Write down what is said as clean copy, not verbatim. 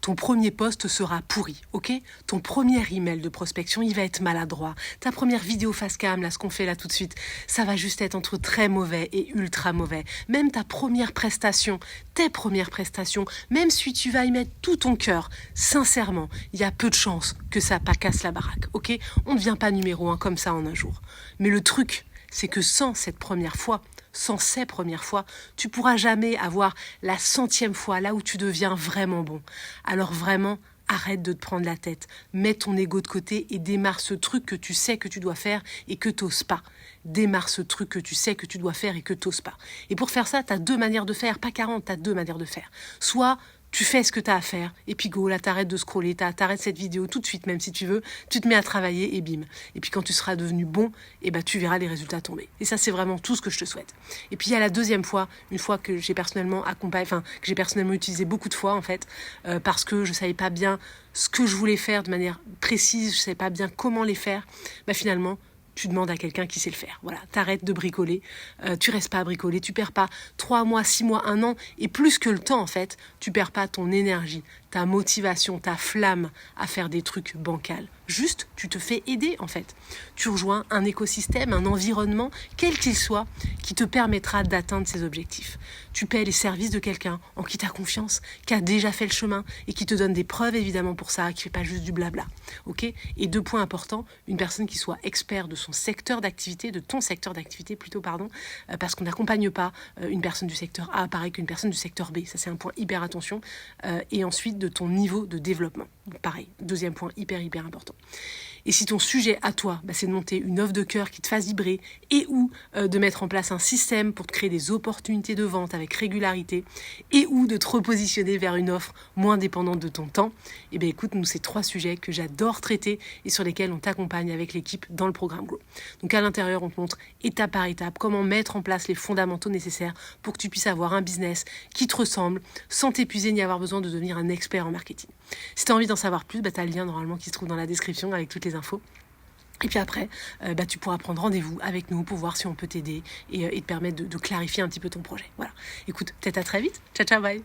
ton premier post sera pourri, ok? Ton premier email de prospection, il va être maladroit. Ta première vidéo face cam, là, ce qu'on fait là tout de suite, ça va juste être entre très mauvais et ultra mauvais. Même ta première prestation, tes premières prestations, même si tu vas y mettre tout ton cœur, sincèrement, il y a peu de chances que ça casse la baraque, ok? On ne devient pas numéro 1 comme ça en un jour. Mais le truc, c'est que sans cette première fois, sans ces premières fois, tu pourras jamais avoir la 100e fois, là où tu deviens vraiment bon. Alors vraiment, arrête de te prendre la tête. Mets ton ego de côté et démarre ce truc que tu sais que tu dois faire et que t'oses pas. Démarre ce truc que tu sais que tu dois faire et que t'oses pas. Et pour faire ça, tu as 2 manières de faire, pas 40, tu as 2 manières de faire. Soit tu fais ce que tu as à faire, et puis go, là, t'arrêtes de scroller, t'arrêtes cette vidéo tout de suite, même si tu veux, tu te mets à travailler et bim. Et puis quand tu seras devenu bon, et ben, tu verras les résultats tomber. Et ça, c'est vraiment tout ce que je te souhaite. Et puis il y a la deuxième fois, une fois que j'ai personnellement que j'ai personnellement utilisé beaucoup de fois, en fait, parce que je savais pas bien ce que je voulais faire de manière précise, je savais pas bien comment les faire, bah finalement, tu demandes à quelqu'un qui sait le faire. Voilà, t'arrêtes de bricoler, tu restes pas à bricoler, tu perds pas 3 mois, 6 mois, 1 an, et plus que le temps en fait, tu perds pas ton énergie, ta motivation, ta flamme à faire des trucs bancals. Juste, tu te fais aider en fait. Tu rejoins un écosystème, un environnement, quel qu'il soit, qui te permettra d'atteindre ces objectifs. Tu paies les services de quelqu'un en qui tu as confiance, qui a déjà fait le chemin et qui te donne des preuves évidemment pour ça, qui fait pas juste du blabla. Ok ? Et 2 points importants, une personne qui soit expert de son secteur d'activité, de ton secteur d'activité plutôt, parce qu'on n'accompagne pas une personne du secteur A pareil qu'une personne du secteur B. Ça c'est un point hyper attention. Et ensuite de ton niveau de développement. Pareil, 2e point hyper important. Et si ton sujet à toi, c'est de monter une offre de cœur qui te fasse vibrer et ou de mettre en place un système pour te créer des opportunités de vente avec régularité et ou de te repositionner vers une offre moins dépendante de ton temps, eh bien écoute, nous c'est 3 sujets que j'adore traiter et sur lesquels on t'accompagne avec l'équipe dans le programme Grow. Donc à l'intérieur, on te montre étape par étape comment mettre en place les fondamentaux nécessaires pour que tu puisses avoir un business qui te ressemble sans t'épuiser ni avoir besoin de devenir un expert en marketing. Si tu as envie d'en savoir plus, tu as le lien normalement qui se trouve dans la description avec toutes les infos. Et puis après, tu pourras prendre rendez-vous avec nous pour voir si on peut t'aider et te permettre de clarifier un petit peu ton projet. Voilà. Écoute, peut-être à très vite. Ciao, ciao, bye.